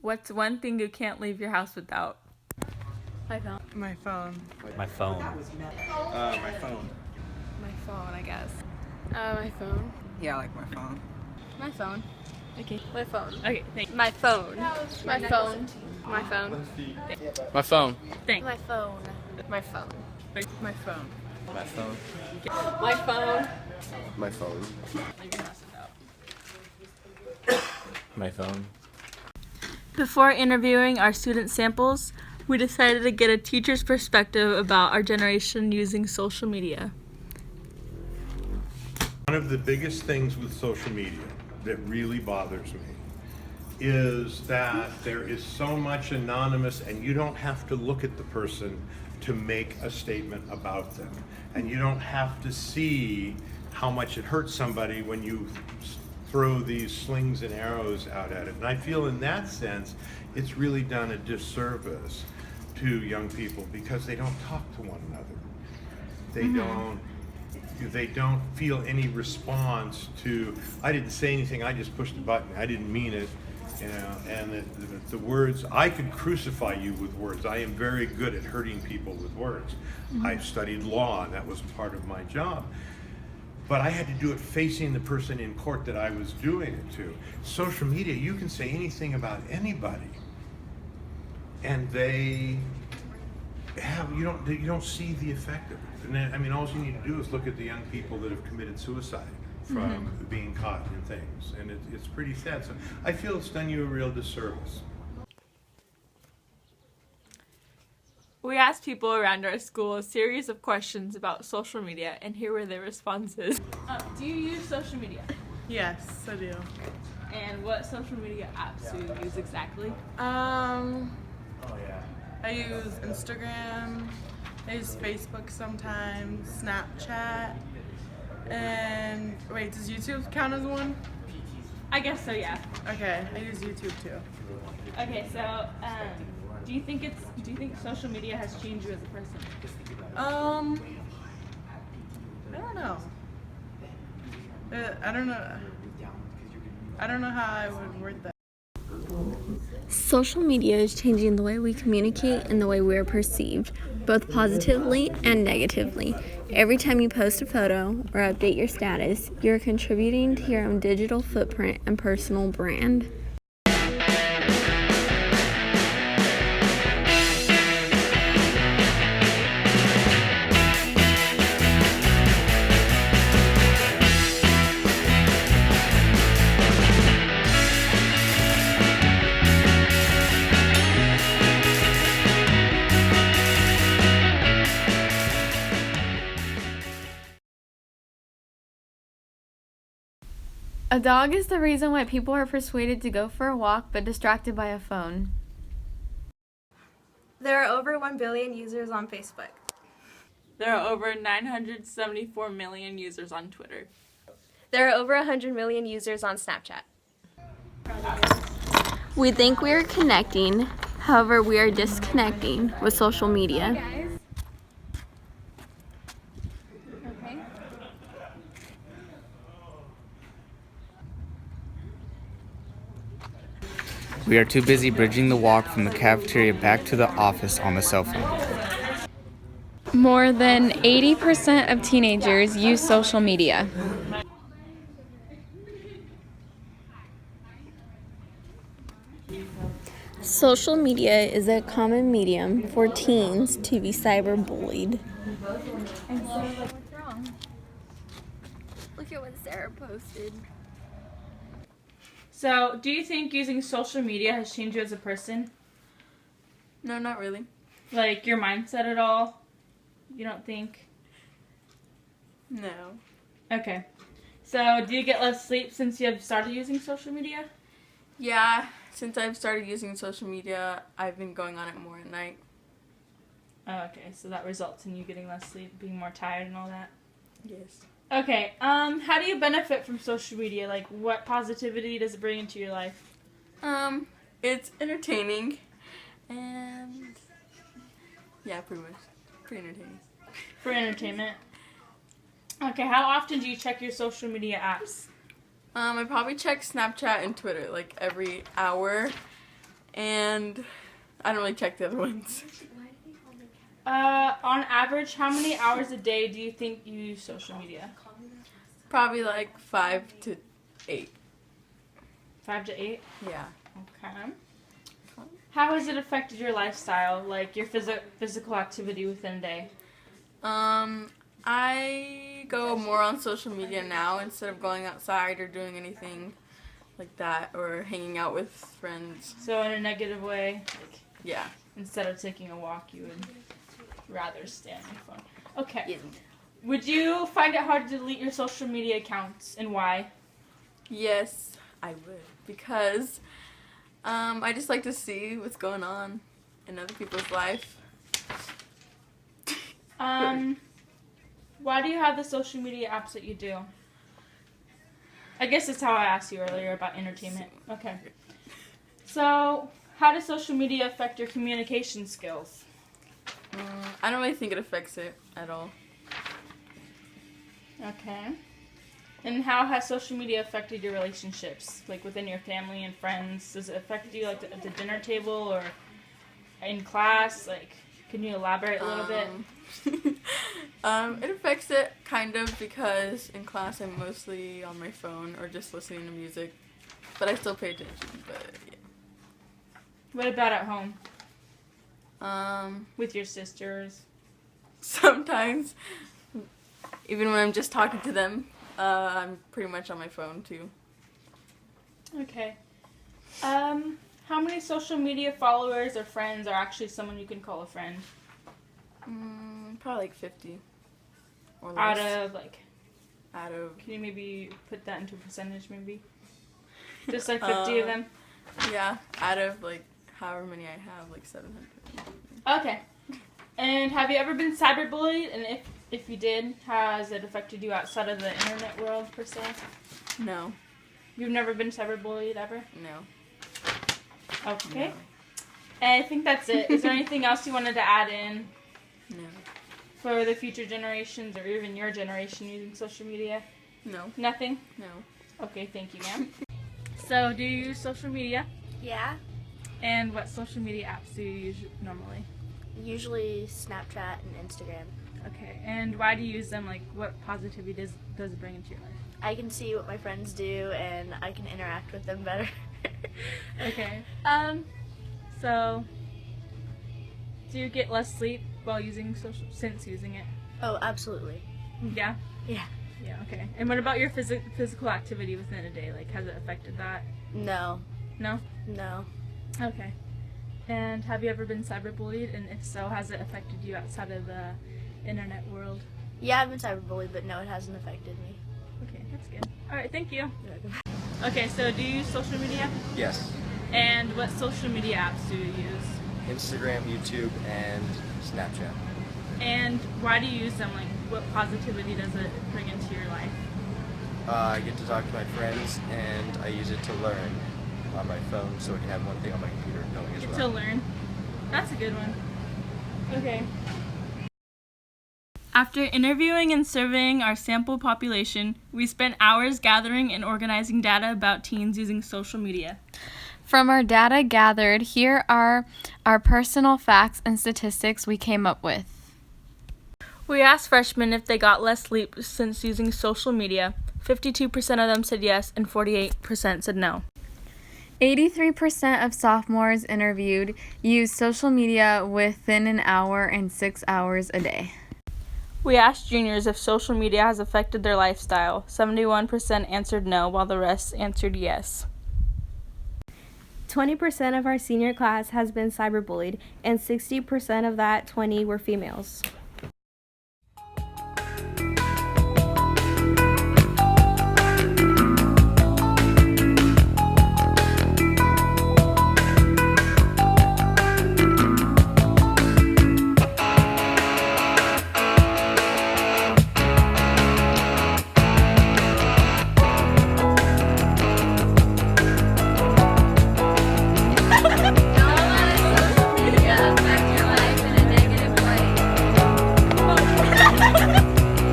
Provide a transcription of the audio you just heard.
What's one thing you can't leave your house without? My phone. My phone. My phone. My phone. My phone, I guess. My phone. Yeah, I like my phone. My phone. Okay. My phone. Okay, thanks. My phone. My phone. My phone. My phone. Thanks. My phone. My phone. My phone. My phone. My phone. My phone. My phone. Before interviewing our student samples, we decided to get a teacher's perspective about our generation using social media. One of the biggest things with social media that really bothers me is that there is so much anonymous, and you don't have to look at the person to make a statement about them. And you don't have to see how much it hurts somebody when you throw these slings and arrows out at it. And I feel in that sense, it's really done a disservice to young people because they don't talk to one another. They don't feel any response to, I didn't say anything, I just pushed a button, I didn't mean it, you know, and the words, I could crucify you with words. I am very good at hurting people with words. I studied law, and that was part of my job. But I had to do it facing the person in court that I was doing it to. Social media, you can say anything about anybody, and you don't see the effect of it. And then, I mean, all you need to do is look at the young people that have committed suicide from being caught in things, and it's pretty sad. So I feel it's done you a real disservice. We asked people around our school a series of questions about social media, and here were their responses. Do you use social media? Yes, I do. And what social media apps do you use exactly? I use Instagram, I use Facebook sometimes, Snapchat, and wait, does YouTube count as one? I guess so, yeah. Okay, I use YouTube too. Okay, so do you think social media has changed you as a person? I don't know. I don't know how I would word that. Social media is changing the way we communicate and the way we are perceived, both positively and negatively. Every time you post a photo or update your status, you're contributing to your own digital footprint and personal brand. A dog is the reason why people are persuaded to go for a walk but distracted by a phone. There are over 1 billion users on Facebook. There are over 974 million users on Twitter. There are over 100 million users on Snapchat. We think we are connecting, however, we are disconnecting with social media. We are too busy bridging the walk from the cafeteria back to the office on the cell phone. More than 80% of teenagers use social media. Social media is a common medium for teens to be cyberbullied. And so, what's wrong? Look at what Sarah posted. So, do you think using social media has changed you as a person? No, not really. Like, your mindset at all? You don't think? No. Okay. So, do you get less sleep since you have started using social media? Yeah, since I've started using social media, I've been going on it more at night. Oh, okay. So that results in you getting less sleep, being more tired and all that? Yes. Okay. How do you benefit from social media? Like, what positivity does it bring into your life? It's entertaining, and yeah, pretty much. Pretty entertaining. For entertainment? Okay, how often do you check your social media apps? I probably check Snapchat and Twitter like every hour, and I don't really check the other ones. On average, how many hours a day do you think you use social media? Probably like 5 to 8. 5 to 8? Yeah. Okay. How has it affected your lifestyle, like your physical activity within a day? I go more on social media now instead of going outside or doing anything like that or hanging out with friends. So in a negative way, like Yeah. instead of taking a walk, you would rather stay on your phone. Okay. Would you find it hard to delete your social media accounts, and why? Yes, I would. Because I just like to see what's going on in other people's life. Why do you have the social media apps that you do? I guess that's how I asked you earlier about entertainment. Okay. So, how does social media affect your communication skills? I don't really think it affects it at all. Okay. And how has social media affected your relationships, like within your family and friends? Does it affect you, like at the dinner table or in class? Like, can you elaborate a little bit? It affects it kind of because in class I'm mostly on my phone or just listening to music, but I still pay attention. But yeah. What about at home with your sisters? Sometimes, even when I'm just talking to them, I'm pretty much on my phone too. Okay. How many social media followers or friends are actually someone you can call a friend? Probably like 50 or less. Out of, can you maybe put that into a percentage maybe? Just like 50 of them? Yeah, out of like however many I have, like 700. Okay. And have you ever been cyberbullied? And if you did, has it affected you outside of the internet world per se? No. You've never been cyberbullied ever? No. Okay. No. And I think that's it. Is there anything else you wanted to add in? No. For the future generations or even your generation using social media? No. Nothing? No. Okay, thank you, ma'am. So, do you use social media? Yeah, And what social media apps do you use normally? usually Snapchat and Instagram. Okay, and why do you use them? Like, what positivity does it bring into your life? I can see what my friends do and I can interact with them better. Okay. So, do you get less sleep while using since using it? Oh, absolutely. Yeah? Yeah. Yeah, okay. And what about your physical activity within a day? Like, has it affected that? No. No? No. Okay. And have you ever been cyberbullied? And if so, has it affected you outside of the internet world? Yeah, I've been cyberbullied, but no, it hasn't affected me. Okay, that's good. Alright, thank you. Okay, so do you use social media? Yes. And what social media apps do you use? Instagram, YouTube, and Snapchat. And why do you use them? Like, what positivity does it bring into your life? I get to talk to my friends, and I use it to learn on my phone so I can have one thing on my computer going as well. To learn. That's a good one. Okay. After interviewing and surveying our sample population, we spent hours gathering and organizing data about teens using social media. From our data gathered, here are our personal facts and statistics we came up with. We asked freshmen if they got less sleep since using social media. 52% of them said yes and 48% said no. 83% of sophomores interviewed used social media within an hour and 6 hours a day. We asked juniors if social media has affected their lifestyle. 71% answered no, while the rest answered yes. 20% of our senior class has been cyberbullied, and 60% of that 20 were females.